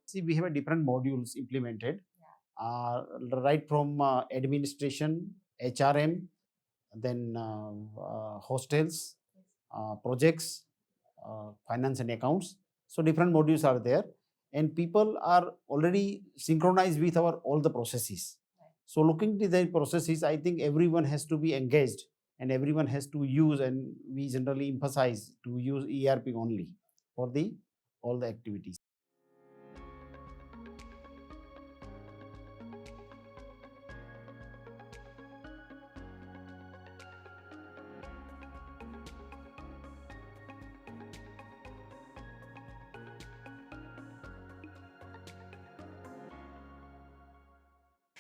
See, we have a different modules implemented, right from administration, HRM, then hostels, projects, finance and accounts. So different modules are there, and people are already synchronized with our all the processes. So looking to the processes, I think everyone has to be engaged and everyone has to use, and we generally emphasize to use ERP only for the all the activities.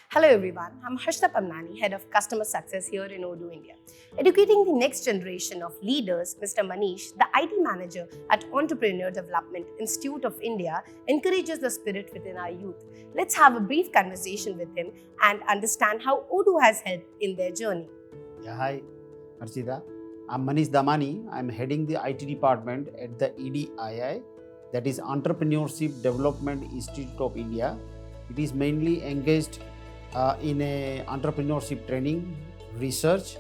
Hello everyone, I'm Manish Danani, Head of Customer Success here in Odoo, India. Educating the next generation of leaders, Mr. Manish, the IT Manager at Entrepreneur Development Institute of India, encourages the spirit within our youth. Let's have a brief conversation with him and understand how Odoo has helped in their journey. Yeah, hi, Archita. I'm Manish Danani. I'm heading the IT department at the EDII, that is Entrepreneurship Development Institute of India. It is mainly engaged in a entrepreneurship training, research,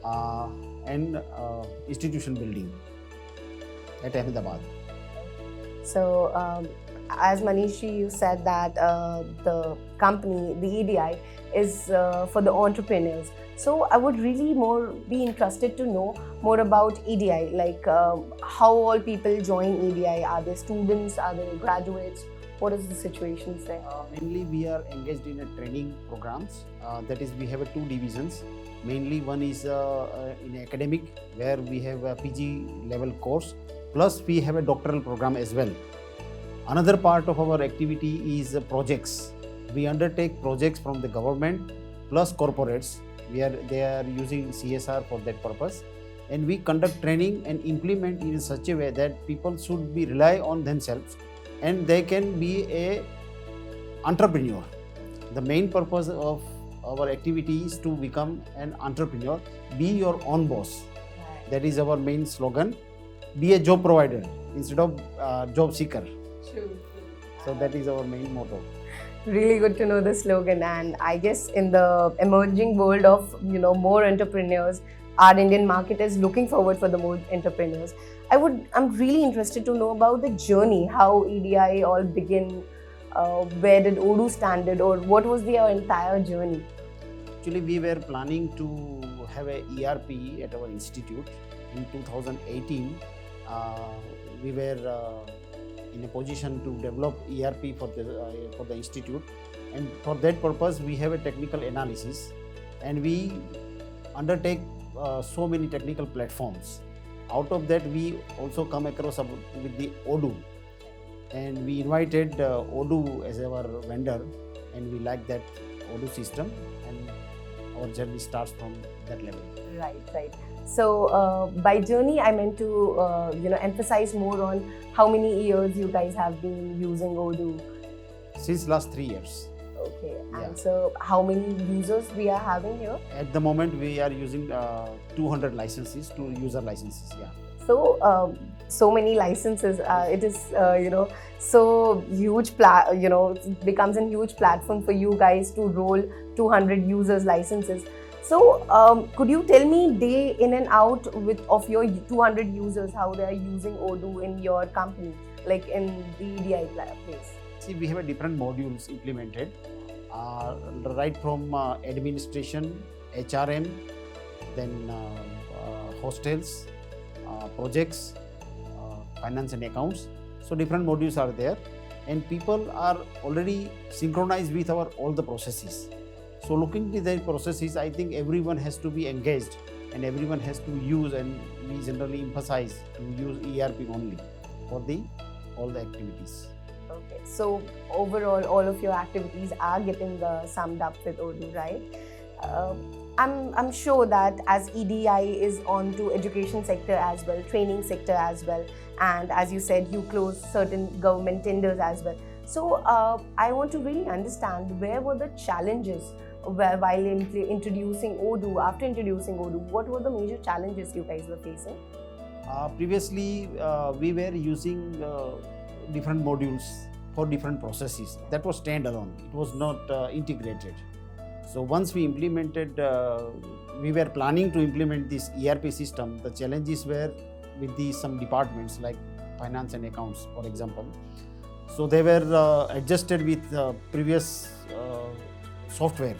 and institution building at Ahmedabad. So, as Manish, you said that the company, the EDI, is for the entrepreneurs. So, I would really be interested to know more about EDI, like how all people join EDI. Are they students? Are they graduates? What is the situation there? Mainly, we are engaged in a training programs. That is, we have two divisions. Mainly, one is in academic, where we have a PG level course. Plus, we have a doctoral program as well. Another part of our activity is projects. We undertake projects from the government plus corporates. They are using CSR for that purpose, and we conduct training and implement in such a way that people should be rely on themselves and they can be a entrepreneur. The main purpose of our activity is to become an entrepreneur. Be your own boss. That is our main slogan. Be a job provider instead of job seeker. True. So that is our main motto. Really good to know the slogan, and I guess in the emerging world of more entrepreneurs, our Indian market is looking forward for the more entrepreneurs. I'm really interested to know about the journey, how EDI all begin, where did Odoo started, or what was their entire journey? Actually, we were planning to have a ERP at our institute in 2018. We were in a position to develop ERP for the institute, and for that purpose we have a technical analysis, and we undertake so many technical platforms. Out of that, we also come across with the Odoo, and we invited Odoo as our vendor, and we like that Odoo system, and our journey starts from that level. Right. So by journey, I meant to emphasize more on how many years you guys have been using Odoo. Since last 3 years. Okay, Yeah. and so how many users we are having here? At the moment, we are using 200 licenses, to user licenses. Yeah. So so many licenses. It is so huge. It becomes a huge platform for you guys to roll 200 users licenses. So could you tell me day in and out of your 200 users, how they are using Odoo in your company, like in the EDI place? See, we have a different modules implemented, right from administration, HRM, then hostels, projects, finance and accounts. So different modules are there, and people are already synchronized with our all the processes. So looking to the processes, I think everyone has to be engaged and everyone has to use, and we generally emphasize to use ERP only for all the activities. Okay, so overall, all of your activities are getting summed up with Odoo, right? I'm sure that as EDI is on to education sector as well, training sector as well, and as you said, you close certain government tenders as well. So I want to really understand, where were the challenges while introducing Odoo? After introducing Odoo, what were the major challenges you guys were facing? Previously, we were using different modules for different processes. That was standalone. It was not integrated. So once we implemented, we were planning to implement this ERP system. The challenges were with some departments like finance and accounts, for example. So they were adjusted with previous software,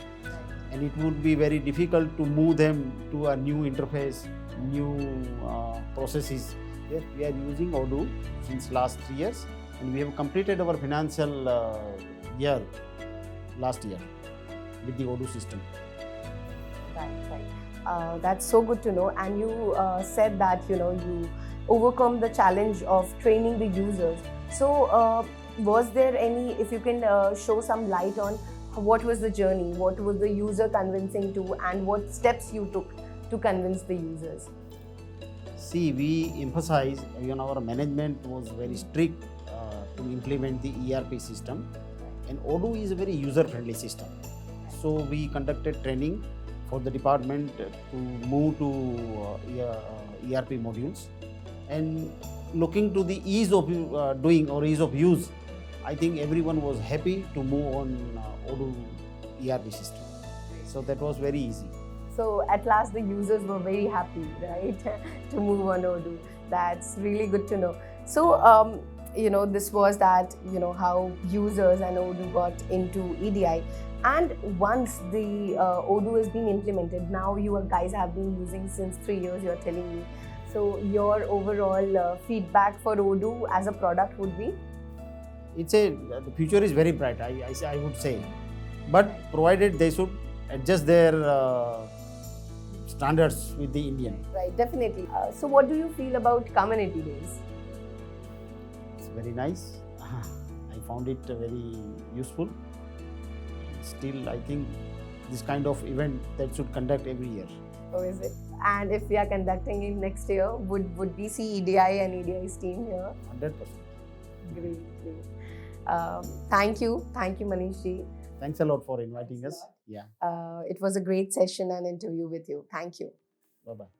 and it would be very difficult to move them to a new interface, new processes. Yes, we are using Odoo since last 3 years, and we have completed our financial year last year with the Odoo system. Right. That's so good to know. And you said that you overcome the challenge of training the users. So was there any? If you can show some light on what was the journey, what was the user convincing to, and what steps you took to convince the users? See, we emphasize, our management was very strict to implement the ERP system, and Odoo is a very user-friendly system. So we conducted training for the department to move to ERP modules, and looking to the ease of doing or ease of use, I think everyone was happy to move on Odoo ERP system. So that was very easy. So at last the users were very happy, right, to move on Odoo. That's really good to know. So this was that how users and Odoo got into EDI. And once the Odoo has been implemented, now you guys have been using since 3 years, you're telling me. So your overall feedback for Odoo as a product would be? The future is very bright, I would say. But provided they should adjust their standards with the Indian. Right, definitely. So what do you feel about community days? It's very nice. I found it very useful. Still, I think this kind of event that should conduct every year. Oh, is it? And if we are conducting it next year, would we see EDI and EDI's team here? 100%. Great. Thank you, Manish ji. Thanks a lot for inviting us. Yeah. It was a great session and interview with you. Thank you. Bye-bye.